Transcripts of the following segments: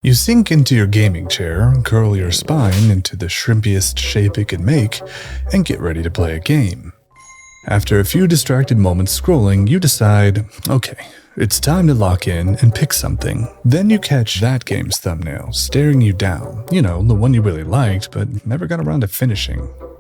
You sink into your gaming chair, curl your spine into the shrimpiest shape it can make, and get ready to play a game. After a few distracted moments scrolling, you decide, okay, it's time to lock in and pick something. Then you catch that game's thumbnail staring you down. You know, the one you really liked, but never got around to finishing.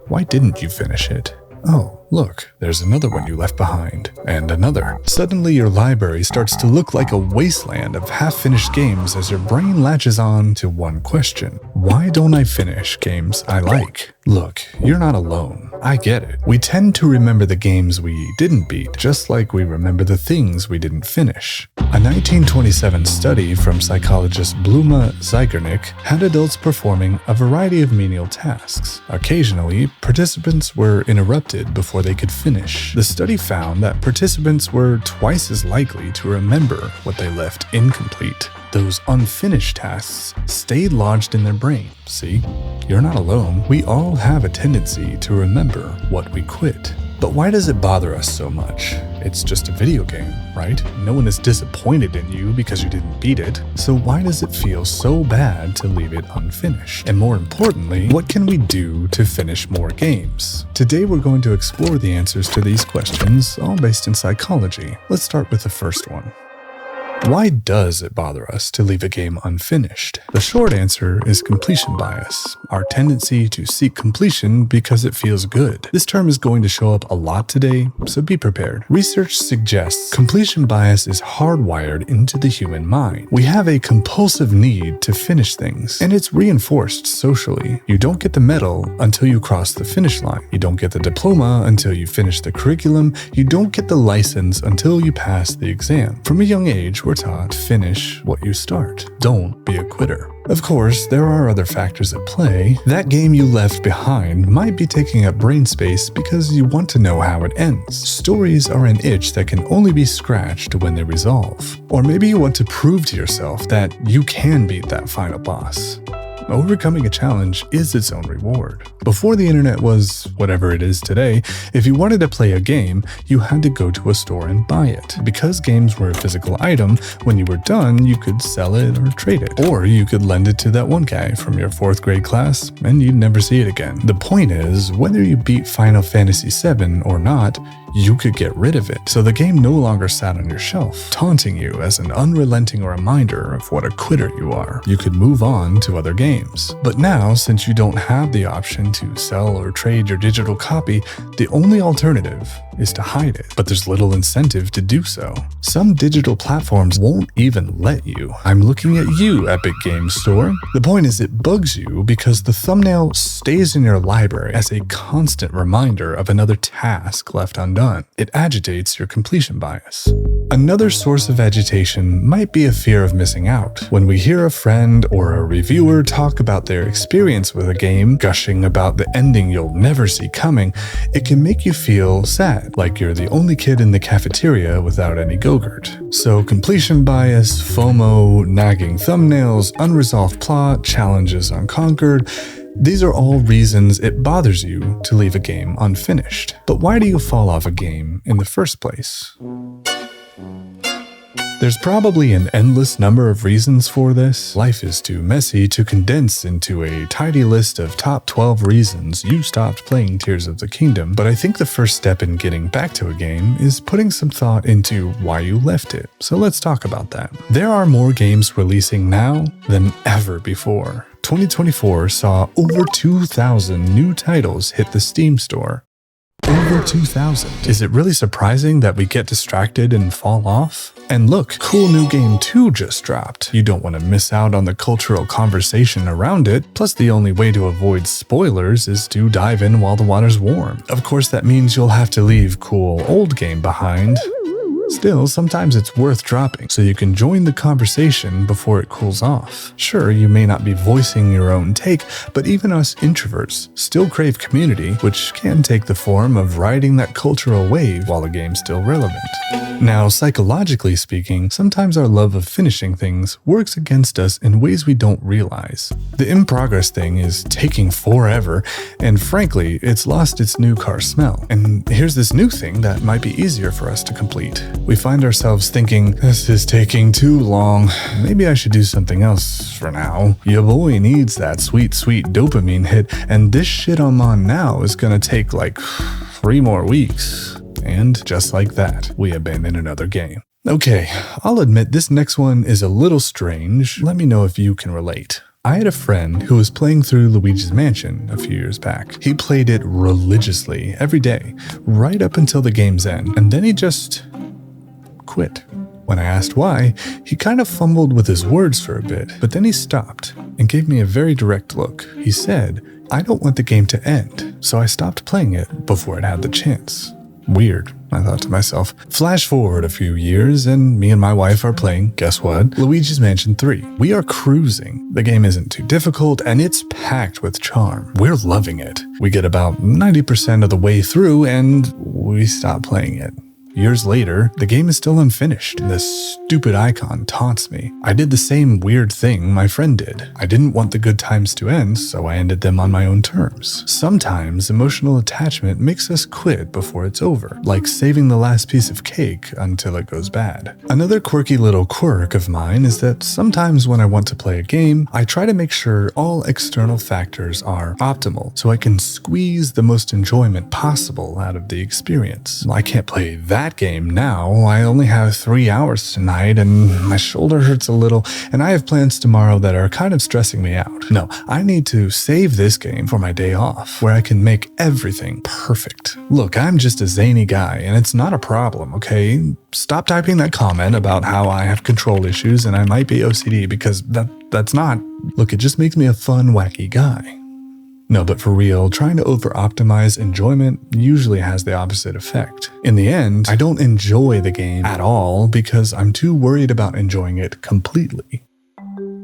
Why didn't you finish it? Oh, look, there's another one you left behind, and another. Suddenly your library starts to look like a wasteland of half-finished games as your brain latches on to one question. Why don't I finish games I like? Look, you're not alone. I get it. We tend to remember the games we didn't beat, just like we remember the things we didn't finish. A 1927 study from psychologist Bluma Zeigarnik had adults performing a variety of menial tasks. Occasionally, participants were interrupted before they could finish. The study found that participants were twice as likely to remember what they left incomplete. Those unfinished tasks stayed lodged in their brain. See, you're not alone. We all have a tendency to remember what we quit. But why does it bother us so much? It's just a video game, right? No one is disappointed in you because you didn't beat it. So why does it feel so bad to leave it unfinished? And more importantly, what can we do to finish more games? Today we're going to explore the answers to these questions, all based in psychology. Let's start with the first one. Why does it bother us to leave a game unfinished? The short answer is completion bias, our tendency to seek completion because it feels good. This term is going to show up a lot today, so be prepared. Research suggests completion bias is hardwired into the human mind. We have a compulsive need to finish things, and it's reinforced socially. You don't get the medal until you cross the finish line. You don't get the diploma until you finish the curriculum. You don't get the license until you pass the exam. From a young age, we're taught, finish what you start. Don't be a quitter. Of course, there are other factors at play. That game you left behind might be taking up brain space because you want to know how it ends. Stories are an itch that can only be scratched when they resolve. Or maybe you want to prove to yourself that you can beat that final boss. Overcoming a challenge is its own reward. Before the internet was whatever it is today, if you wanted to play a game, you had to go to a store and buy it. Because games were a physical item, when you were done, you could sell it or trade it. Or you could lend it to that one guy from your 4th grade class, and you'd never see it again. The point is, whether you beat Final Fantasy VII or not, you could get rid of it. So the game no longer sat on your shelf, taunting you as an unrelenting reminder of what a quitter you are. You could move on to other games. But now, since you don't have the option to sell or trade your digital copy, the only alternative is to hide it. But there's little incentive to do so. Some digital platforms won't even let you. I'm looking at you, Epic Games Store. The point is it bugs you because the thumbnail stays in your library as a constant reminder of another task left undone. It agitates your completion bias. Another source of agitation might be a fear of missing out. When we hear a friend or a reviewer talk about their experience with a game, gushing about the ending you'll never see coming, it can make you feel sad, like you're the only kid in the cafeteria without any Go-Gurt. So completion bias, FOMO, nagging thumbnails, unresolved plot, challenges unconquered, these are all reasons it bothers you to leave a game unfinished. But why do you fall off a game in the first place? There's probably an endless number of reasons for this. Life is too messy to condense into a tidy list of top 12 reasons you stopped playing Tears of the Kingdom, but I think the first step in getting back to a game is putting some thought into why you left it. So let's talk about that. There are more games releasing now than ever before. 2024 saw over 2,000 new titles hit the Steam store. Over 2,000. Is it really surprising that we get distracted and fall off? And look, cool new game 2 just dropped. You don't want to miss out on the cultural conversation around it, plus the only way to avoid spoilers is to dive in while the water's warm. Of course, that means you'll have to leave cool old game behind. Still, sometimes it's worth dropping so you can join the conversation before it cools off. Sure, you may not be voicing your own take, but even us introverts still crave community, which can take the form of riding that cultural wave while the game's still relevant. Now, psychologically speaking, sometimes our love of finishing things works against us in ways we don't realize. The in progress thing is taking forever, and frankly, it's lost its new car smell. And here's this new thing that might be easier for us to complete. We find ourselves thinking, this is taking too long. Maybe I should do something else for now. Your boy needs that sweet, sweet dopamine hit, and this shit I'm on now is gonna take like 3 more weeks. And just like that, we abandon another game. Okay, I'll admit this next one is a little strange. Let me know if you can relate. I had a friend who was playing through Luigi's Mansion a few years back. He played it religiously every day, right up until the game's end, and then he just quit. When I asked why, he kind of fumbled with his words for a bit, but then he stopped and gave me a very direct look. He said, "I don't want the game to end, so I stopped playing it before it had the chance." Weird, I thought to myself. Flash forward a few years and me and my wife are playing, guess what? Luigi's Mansion 3. We are cruising. The game isn't too difficult and it's packed with charm. We're loving it. We get about 90% of the way through and we stop playing it. Years later, the game is still unfinished. The stupid icon taunts me. I did the same weird thing my friend did. I didn't want the good times to end, so I ended them on my own terms. Sometimes emotional attachment makes us quit before it's over, like saving the last piece of cake until it goes bad. Another quirky little quirk of mine is that sometimes when I want to play a game, I try to make sure all external factors are optimal, so I can squeeze the most enjoyment possible out of the experience. I can't play that game now. I only have 3 hours tonight and my shoulder hurts a little and I have plans tomorrow that are kind of stressing me out. No, I need to save this game for my day off where I can make everything perfect. Look, I'm just a zany guy and it's not a problem, okay? Stop typing that comment about how I have control issues and I might be OCD because that's not. Look, it just makes me a fun, wacky guy. No, but for real, trying to over-optimize enjoyment usually has the opposite effect. In the end, I don't enjoy the game at all because I'm too worried about enjoying it completely.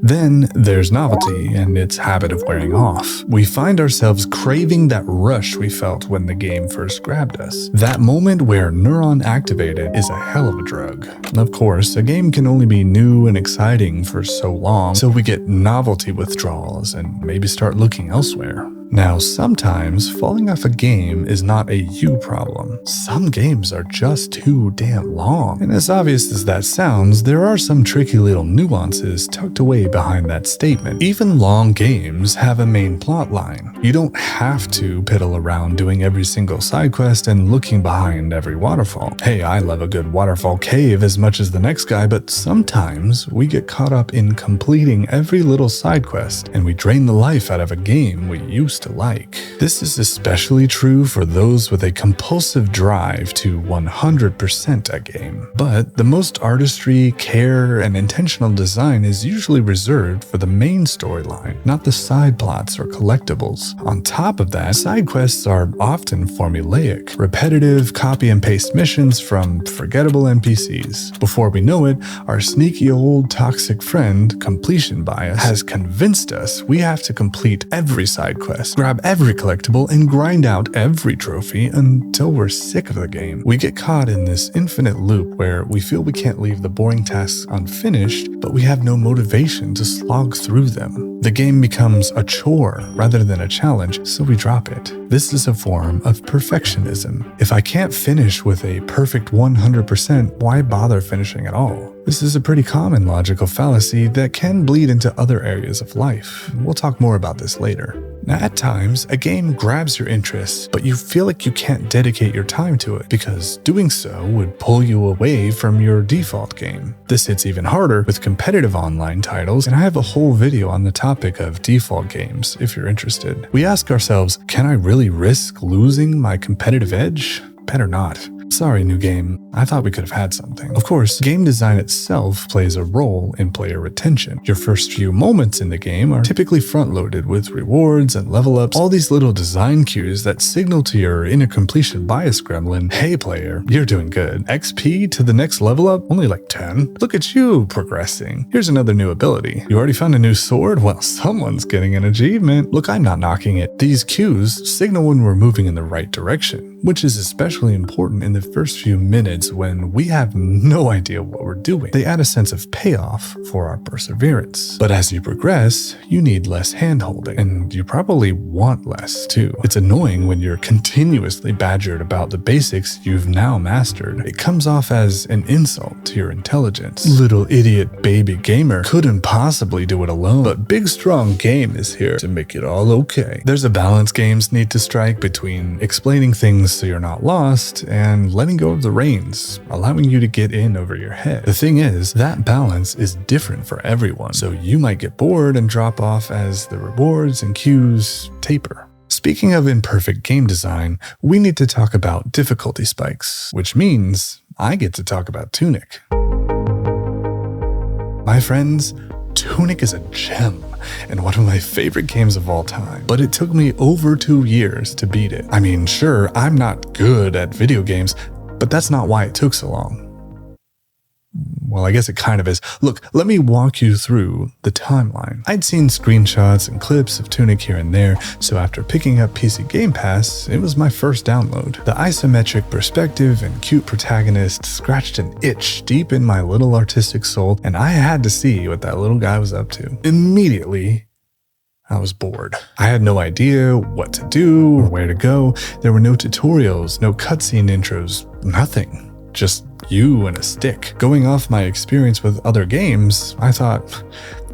Then there's novelty and its habit of wearing off. We find ourselves craving that rush we felt when the game first grabbed us. That moment where neuron activated is a hell of a drug. Of course, a game can only be new and exciting for so long, so we get novelty withdrawals and maybe start looking elsewhere. Now, sometimes falling off a game is not a you problem. Some games are just too damn long. And as obvious as that sounds, there are some tricky little nuances tucked away behind that statement. Even long games have a main plot line. You don't have to piddle around doing every single side quest and looking behind every waterfall. Hey, I love a good waterfall cave as much as the next guy, but sometimes we get caught up in completing every little side quest and we drain the life out of a game we used to like. This is especially true for those with a compulsive drive to 100% a game. But the most artistry, care, and intentional design is usually reserved for the main storyline, not the side plots or collectibles. On top of that, side quests are often formulaic, repetitive, copy and paste missions from forgettable NPCs. Before we know it, our sneaky old toxic friend, completion bias, has convinced us we have to complete every side quest, grab every collectible, and grind out every trophy until we're sick of the game. We get caught in this infinite loop where we feel we can't leave the boring tasks unfinished, but we have no motivation to slog through them. The game becomes a chore rather than a challenge, so we drop it. This is a form of perfectionism. If I can't finish with a perfect 100%, why bother finishing at all? This is a pretty common logical fallacy that can bleed into other areas of life. We'll talk more about this later. Now, at times, a game grabs your interest, but you feel like you can't dedicate your time to it because doing so would pull you away from your default game. This hits even harder with competitive online titles, and I have a whole video on the topic of default games if you're interested. We ask ourselves, can I really risk losing my competitive edge? Better not. Sorry, new game. I thought we could have had something. Of course, game design itself plays a role in player retention. Your first few moments in the game are typically front-loaded with rewards and level ups, all these little design cues that signal to your inner completion bias gremlin, hey player, you're doing good. XP to the next level up? Only like 10? Look at you progressing. Here's another new ability. You already found a new sword? Well, someone's getting an achievement. Look, I'm not knocking it. These cues signal when we're moving in the right direction. which is especially important in the first few minutes when we have no idea what we're doing. They add a sense of payoff for our perseverance. But as you progress, you need less hand-holding, and you probably want less too. It's annoying when you're continuously badgered about the basics you've now mastered. It comes off as an insult to your intelligence. Little idiot baby gamer couldn't possibly do it alone, but big strong game is here to make it all okay. There's a balance games need to strike between explaining things so you're not lost and letting go of the reins, allowing you to get in over your head. The thing is, that balance is different for everyone, so you might get bored and drop off as the rewards and cues taper. Speaking of imperfect game design, we need to talk about difficulty spikes, which means I get to talk about Tunic. My friends, Tunic is a gem and one of my favorite games of all time, but it took me over 2 years to beat it. I mean, sure, I'm not good at video games, but that's not why it took so long. Well, I guess it kind of is. Look, let me walk you through the timeline. I'd seen screenshots and clips of Tunic here and there, so after picking up PC Game Pass, it was my first download. The isometric perspective and cute protagonist scratched an itch deep in my little artistic soul, and I had to see what that little guy was up to. Immediately, I was bored. I had no idea what to do or where to go. There were no tutorials, no cutscene intros, nothing. Just you and a stick. Going off my experience with other games, I thought,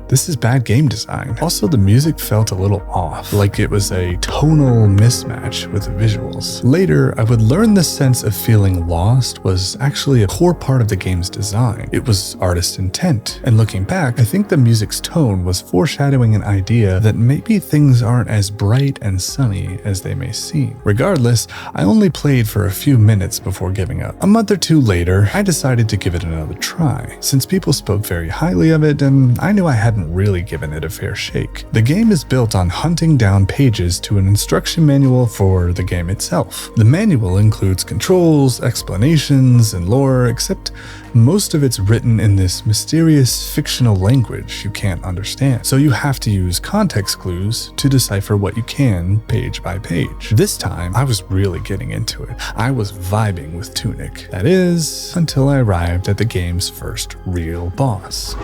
this is bad game design. Also, the music felt a little off, like it was a tonal mismatch with the visuals. Later, I would learn the sense of feeling lost was actually a core part of the game's design. It was artist intent. And looking back, I think the music's tone was foreshadowing an idea that maybe things aren't as bright and sunny as they may seem. Regardless, I only played for a few minutes before giving up. A month or two later, I decided to give it another try, since people spoke very highly of it and I knew I hadn't really given it a fair shake. The game is built on hunting down pages to an instruction manual for the game itself. The manual includes controls, explanations, and lore, except most of it's written in this mysterious fictional language you can't understand. So you have to use context clues to decipher what you can page by page. This time, I was really getting into it. I was vibing with Tunic. That is, until I arrived at the game's first real boss.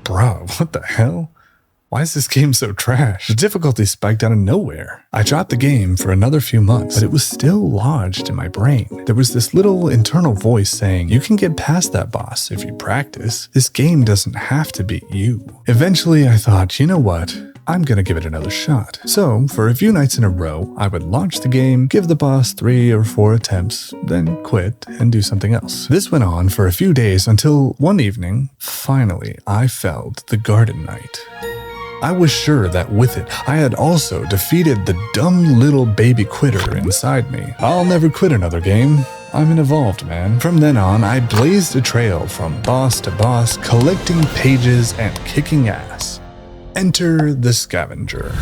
Bro, what the hell? Why is this game so trash? The difficulty spiked out of nowhere. I dropped the game for another few months, but it was still lodged in my brain. There was this little internal voice saying, you can get past that boss if you practice. This game doesn't have to beat you. Eventually, I thought, you know what? I'm gonna give it another shot. So, for a few nights in a row, I would launch the game, give the boss 3 or 4 attempts, then quit and do something else. This went on for a few days until one evening, finally, I felled the Garden Knight. I was sure that with it, I had also defeated the dumb little baby quitter inside me. I'll never quit another game. I'm an evolved man. From then on, I blazed a trail from boss to boss, collecting pages and kicking ass. Enter the Scavenger.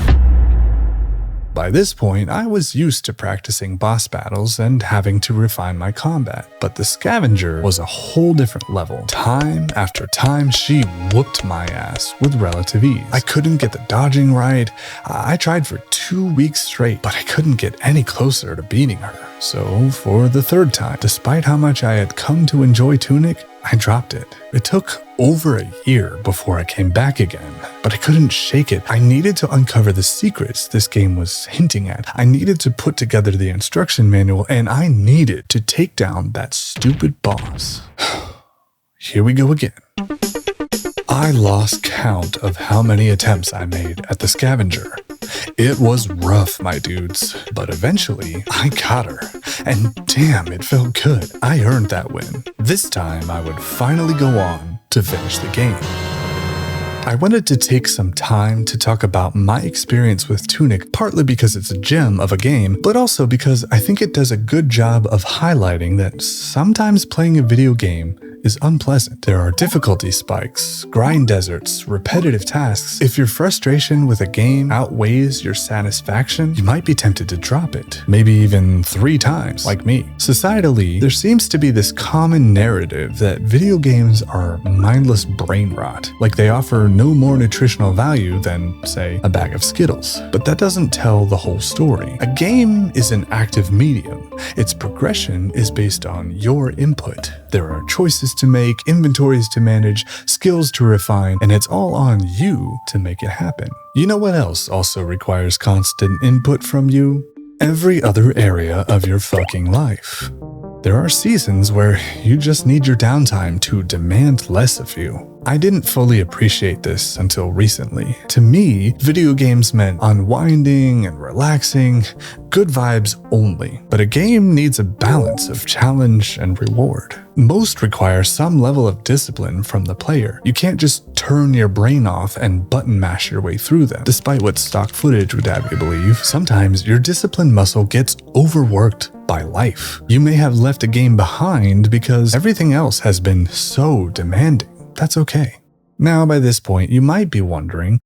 By this point, I was used to practicing boss battles and having to refine my combat, but the Scavenger was a whole different level. Time after time, she whooped my ass with relative ease. I couldn't get the dodging right. I tried for 2 weeks straight, but I couldn't get any closer to beating her. So, for the third time, despite how much I had come to enjoy Tunic, I dropped it. It took over a year before I came back again, but I couldn't shake it. I needed to uncover the secrets this game was hinting at. I needed to put together the instruction manual, and I needed to take down that stupid boss. Here we go again. I lost count of how many attempts I made at the Scavenger. It was rough, my dudes, but eventually I got her, and damn, it felt good. I earned that win. This time I would finally go on to finish the game. I wanted to take some time to talk about my experience with Tunic, partly because it's a gem of a game, but also because I think it does a good job of highlighting that sometimes playing a video game is unpleasant. There are difficulty spikes, grind deserts, repetitive tasks. If your frustration with a game outweighs your satisfaction, you might be tempted to drop it, maybe even 3 times, like me. Societally, there seems to be this common narrative that video games are mindless brain rot, like they offer no more nutritional value than, say, a bag of Skittles. But that doesn't tell the whole story. A game is an active medium. Its progression is based on your input. There are choices to make, inventories to manage, skills to refine, and it's all on you to make it happen. You know what else also requires constant input from you? Every other area of your fucking life. There are seasons where you just need your downtime to demand less of you. I didn't fully appreciate this until recently. To me, video games meant unwinding and relaxing, good vibes only. But a game needs a balance of challenge and reward. Most require some level of discipline from the player. You can't just turn your brain off and button mash your way through them, despite what stock footage would have you believe. Sometimes your discipline muscle gets overworked by life. You may have left a game behind because everything else has been so demanding. That's okay. Now, by this point, you might be wondering,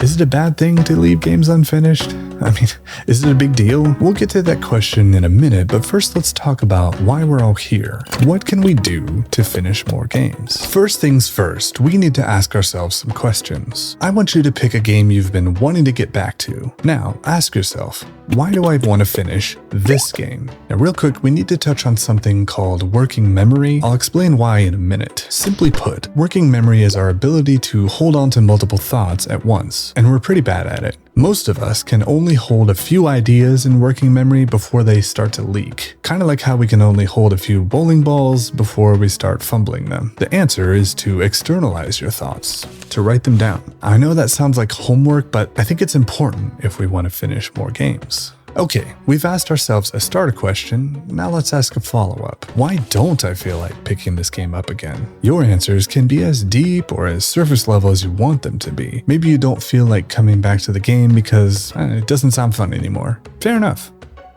is it a bad thing to leave games unfinished? I mean, is it a big deal? We'll get to that question in a minute, but first let's talk about why we're all here. What can we do to finish more games? First things first, we need to ask ourselves some questions. I want you to pick a game you've been wanting to get back to. Now, ask yourself, why do I want to finish this game? Now, real quick, we need to touch on something called working memory. I'll explain why in a minute. Simply put, working memory is our ability to hold on to multiple thoughts at once, and we're pretty bad at it. Most of us can only hold a few ideas in working memory before they start to leak. Kind of like how we can only hold a few bowling balls before we start fumbling them. The answer is to externalize your thoughts, to write them down. I know that sounds like homework, but I think it's important if we want to finish more games. Okay, we've asked ourselves a starter question, now let's ask a follow-up. Why don't I feel like picking this game up again? Your answers can be as deep or as surface level as you want them to be. Maybe you don't feel like coming back to the game because it doesn't sound fun anymore. Fair enough.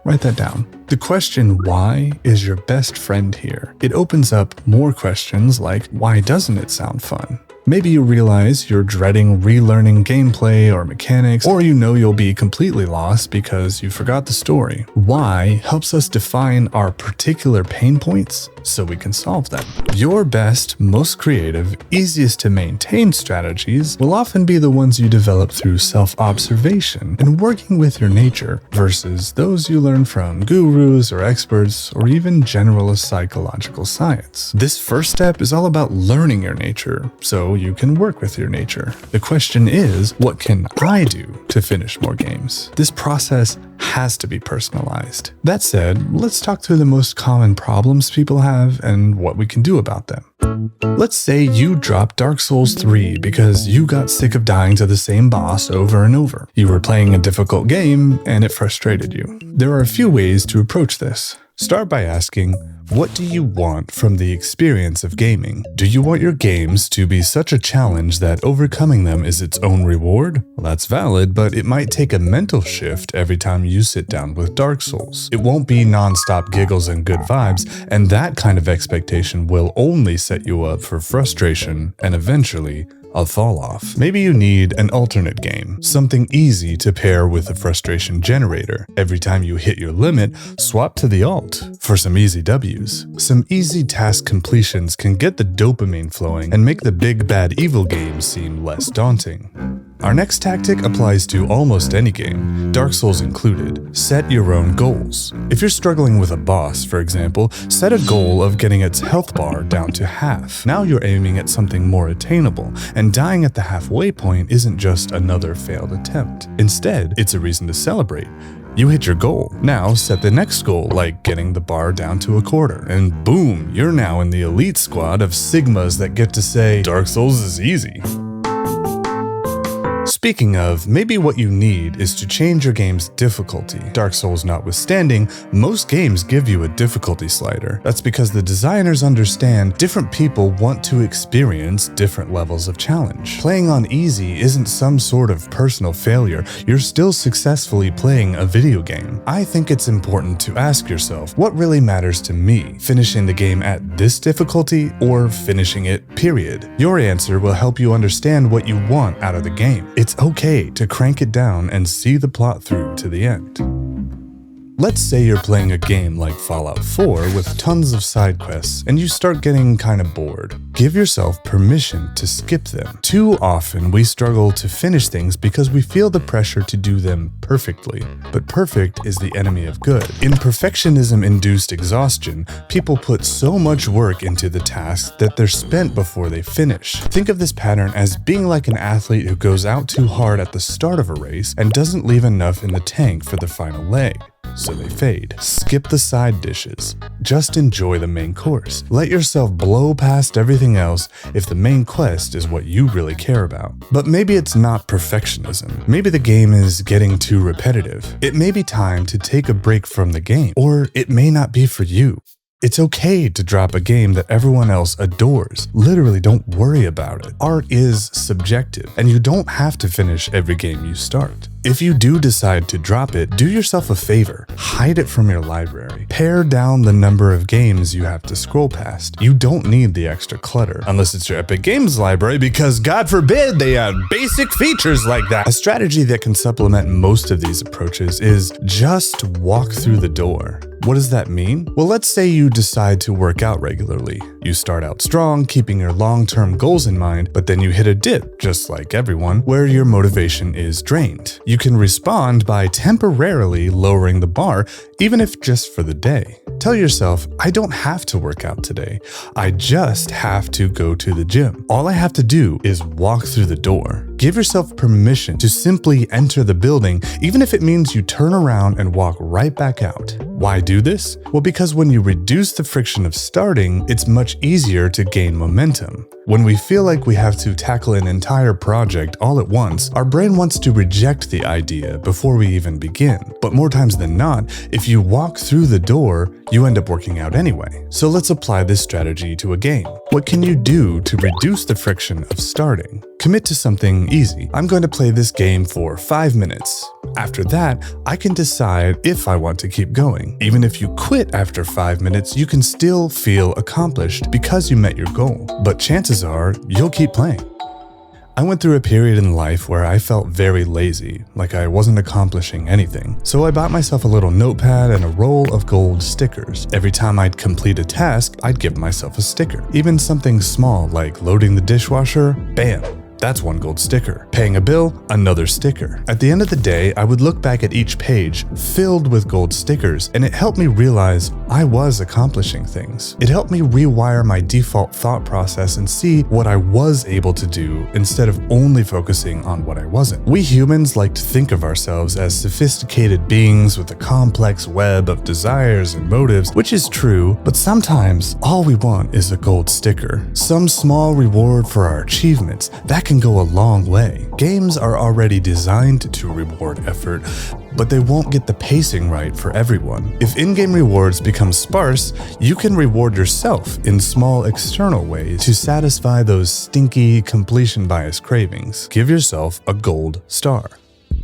Write that down. The question why is your best friend here. It opens up more questions like, why doesn't it sound fun? Maybe you realize you're dreading relearning gameplay or mechanics, or you know you'll be completely lost because you forgot the story. Why helps us define our particular pain points so we can solve them. Your best, most creative, easiest to maintain strategies will often be the ones you develop through self-observation and working with your nature versus those you learn from gurus or experts or even generalist psychological science. This first step is all about learning your nature so you can work with your nature. The question is, what can I do to finish more games? This process has to be personalized. That said, let's talk through the most common problems people have and what we can do about them. Let's say you dropped Dark Souls 3 because you got sick of dying to the same boss over and over. You were playing a difficult game and it frustrated you. There are a few ways to approach this. Start by asking, what do you want from the experience of gaming? Do you want your games to be such a challenge that overcoming them is its own reward? Well, that's valid, but it might take a mental shift every time you sit down with Dark Souls. It won't be non-stop giggles and good vibes, and that kind of expectation will only set you up for frustration and eventually a fall off. Maybe you need an alternate game, something easy to pair with a frustration generator. Every time you hit your limit, swap to the alt for some easy W's. Some easy task completions can get the dopamine flowing and make the big bad evil game seem less daunting. Our next tactic applies to almost any game, Dark Souls included. Set your own goals. If you're struggling with a boss, for example, set a goal of getting its health bar down to half. Now you're aiming at something more attainable, and dying at the halfway point isn't just another failed attempt. Instead, it's a reason to celebrate. You hit your goal. Now set the next goal, like getting the bar down to a quarter. And boom, you're now in the elite squad of Sigmas that get to say, Dark Souls is easy. Speaking of, maybe what you need is to change your game's difficulty. Dark Souls notwithstanding, most games give you a difficulty slider. That's because the designers understand different people want to experience different levels of challenge. Playing on easy isn't some sort of personal failure, you're still successfully playing a video game. I think it's important to ask yourself, what really matters to me? Finishing the game at this difficulty or finishing it, period? Your answer will help you understand what you want out of the game. It's okay to crank it down and see the plot through to the end. Let's say you're playing a game like Fallout 4 with tons of side quests and you start getting kind of bored. Give yourself permission to skip them. Too often we struggle to finish things because we feel the pressure to do them perfectly. But perfect is the enemy of good. In perfectionism-induced exhaustion, people put so much work into the tasks that they're spent before they finish. Think of this pattern as being like an athlete who goes out too hard at the start of a race and doesn't leave enough in the tank for the final leg. So they fade. Skip the side dishes. Just enjoy the main course. Let yourself blow past everything else if the main quest is what you really care about. But maybe it's not perfectionism. Maybe the game is getting too repetitive. It may be time to take a break from the game, or it may not be for you. It's okay to drop a game that everyone else adores. Literally, don't worry about it. Art is subjective, and you don't have to finish every game you start. If you do decide to drop it, do yourself a favor. Hide it from your library. Pare down the number of games you have to scroll past. You don't need the extra clutter, unless it's your Epic Games library, because God forbid they add basic features like that. A strategy that can supplement most of these approaches is just walk through the door. What does that mean? Well, let's say you decide to work out regularly. You start out strong, keeping your long-term goals in mind, but then you hit a dip, just like everyone, where your motivation is drained. You can respond by temporarily lowering the bar, even if just for the day. Tell yourself, I don't have to work out today. I just have to go to the gym. All I have to do is walk through the door. Give yourself permission to simply enter the building, even if it means you turn around and walk right back out. Why do this? Well, because when you reduce the friction of starting, it's much easier to gain momentum. When we feel like we have to tackle an entire project all at once, our brain wants to reject the idea before we even begin. But more times than not, if you walk through the door, you end up working out anyway. So let's apply this strategy to a game. What can you do to reduce the friction of starting? Commit to something easy. I'm going to play this game for 5 minutes. After that, I can decide if I want to keep going. Even if you quit after 5 minutes, you can still feel accomplished because you met your goal. But chances are, you'll keep playing. I went through a period in life where I felt very lazy, like I wasn't accomplishing anything. So I bought myself a little notepad and a roll of gold stickers. Every time I'd complete a task, I'd give myself a sticker. Even something small like loading the dishwasher, bam! That's one gold sticker. Paying a bill, another sticker. At the end of the day, I would look back at each page filled with gold stickers, and it helped me realize I was accomplishing things. It helped me rewire my default thought process and see what I was able to do instead of only focusing on what I wasn't. We humans like to think of ourselves as sophisticated beings with a complex web of desires and motives, which is true, but sometimes all we want is a gold sticker. Some small reward for our achievements. That can go a long way. Games are already designed to reward effort, but they won't get the pacing right for everyone. If in-game rewards become sparse, you can reward yourself in small external ways to satisfy those stinky completion bias cravings. Give yourself a gold star.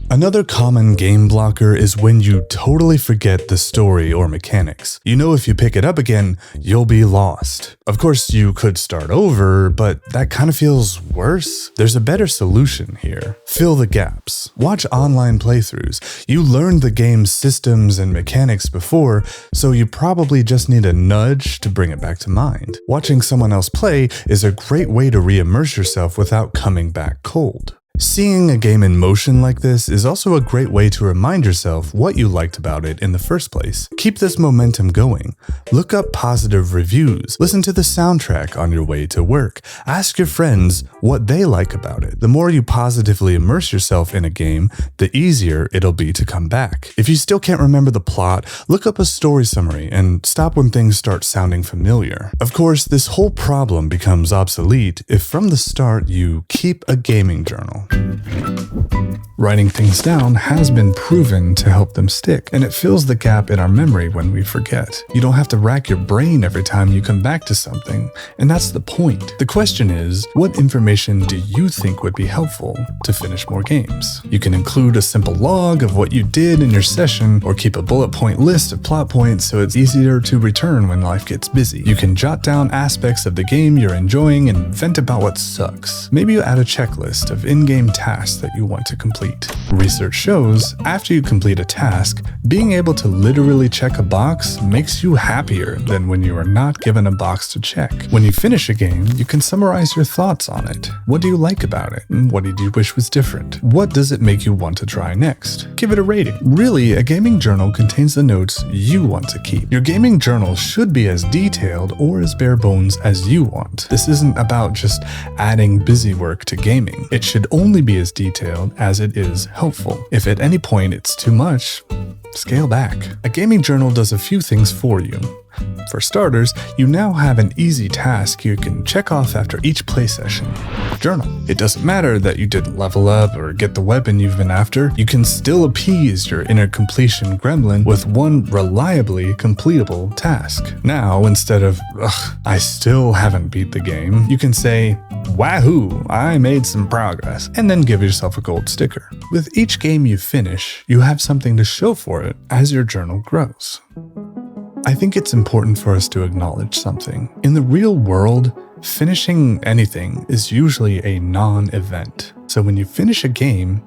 Another common game blocker is when you totally forget the story or mechanics. You know if you pick it up again, you'll be lost. Of course, you could start over, but that kind of feels worse. There's a better solution here. Fill the gaps. Watch online playthroughs. You learned the game's systems and mechanics before, so you probably just need a nudge to bring it back to mind. Watching someone else play is a great way to re-immerse yourself without coming back cold. Seeing a game in motion like this is also a great way to remind yourself what you liked about it in the first place. Keep this momentum going. Look up positive reviews. Listen to the soundtrack on your way to work. Ask your friends what they like about it. The more you positively immerse yourself in a game, the easier it'll be to come back. If you still can't remember the plot, look up a story summary and stop when things start sounding familiar. Of course, this whole problem becomes obsolete if from the start you keep a gaming journal. Writing things down has been proven to help them stick, and it fills the gap in our memory when we forget. You don't have to rack your brain every time you come back to something, and that's the point. The question is, what information do you think would be helpful to finish more games? You can include a simple log of what you did in your session, or keep a bullet point list of plot points so it's easier to return when life gets busy. You can jot down aspects of the game you're enjoying and vent about what sucks. Maybe you add a checklist of in-game tasks that you want to complete. Research shows, after you complete a task, being able to literally check a box makes you happier than when you are not given a box to check. When you finish a game, you can summarize your thoughts on it. What do you like about it? What did you wish was different? What does it make you want to try next? Give it a rating. Really, a gaming journal contains the notes you want to keep. Your gaming journal should be as detailed or as bare bones as you want. This isn't about just adding busy work to gaming. It should only be as detailed as it is helpful. If at any point it's too much, scale back. A gaming journal does a few things for you. For starters, you now have an easy task you can check off after each play session. Journal. It doesn't matter that you didn't level up or get the weapon you've been after, you can still appease your inner completion gremlin with one reliably completable task. Now, instead of, ugh, I still haven't beat the game, you can say, wahoo, I made some progress, and then give yourself a gold sticker. With each game you finish, you have something to show for it as your journal grows. I think it's important for us to acknowledge something. In the real world, finishing anything is usually a non-event. So when you finish a game,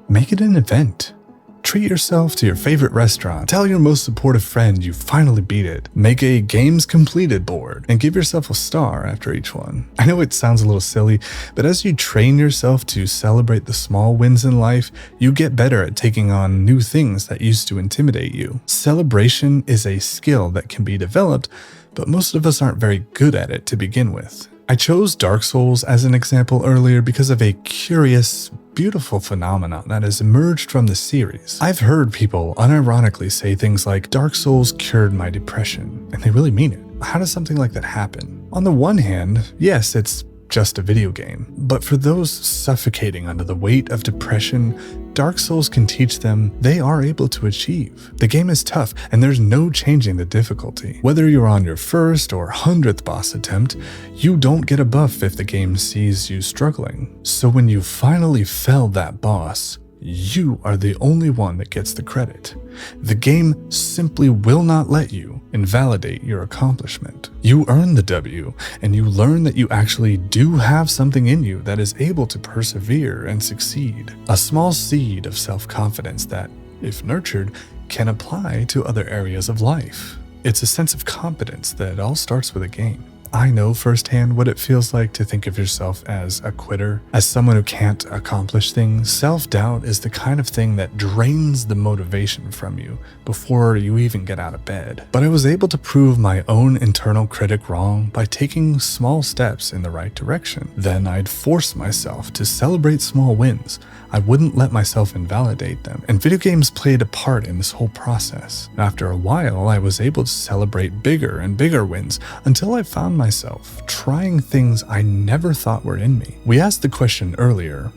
make it an event. Treat yourself to your favorite restaurant. Tell your most supportive friend you finally beat it. Make a games completed board and give yourself a star after each one. I know it sounds a little silly, but as you train yourself to celebrate the small wins in life, you get better at taking on new things that used to intimidate you. Celebration is a skill that can be developed, but most of us aren't very good at it to begin with. I chose Dark Souls as an example earlier because of a curious, beautiful phenomenon that has emerged from the series. I've heard people unironically say things like, Dark Souls cured my depression, and they really mean it. How does something like that happen? On the one hand, yes, it's just a video game, but for those suffocating under the weight of depression, Dark Souls can teach them they are able to achieve. The game is tough, and there's no changing the difficulty. Whether you're on your first or 100th boss attempt, you don't get a buff if the game sees you struggling. So when you finally fell that boss, you are the only one that gets the credit. The game simply will not let you invalidate your accomplishment. You earn the W, and you learn that you actually do have something in you that is able to persevere and succeed. A small seed of self-confidence that, if nurtured, can apply to other areas of life. It's a sense of competence that all starts with a game. I know firsthand what it feels like to think of yourself as a quitter, as someone who can't accomplish things. Self-doubt is the kind of thing that drains the motivation from you before you even get out of bed. But I was able to prove my own internal critic wrong by taking small steps in the right direction. Then I'd force myself to celebrate small wins. I wouldn't let myself invalidate them, and video games played a part in this whole process. After a while, I was able to celebrate bigger and bigger wins until I found myself trying things I never thought were in me. We asked the question earlier,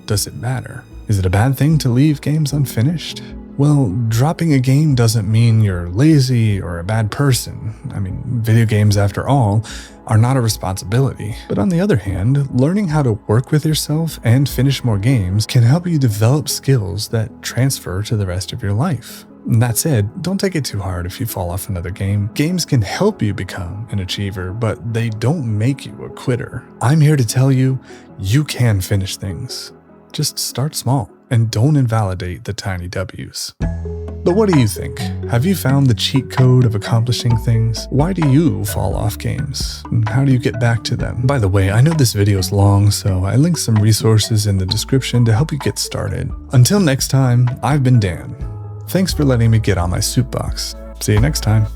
does it matter? Is it a bad thing to leave games unfinished? Well, dropping a game doesn't mean you're lazy or a bad person. I mean, video games, after all, are not a responsibility. But on the other hand, learning how to work with yourself and finish more games can help you develop skills that transfer to the rest of your life. That said, don't take it too hard if you fall off another game. Games can help you become an achiever, but they don't make you a quitter. I'm here to tell you, you can finish things. Just start small and don't invalidate the tiny W's. But what do you think? Have you found the cheat code of accomplishing things? Why do you fall off games? And how do you get back to them? By the way, I know this video is long, so I linked some resources in the description to help you get started. Until next time, I've been Dan. Thanks for letting me get on my soapbox. See you next time.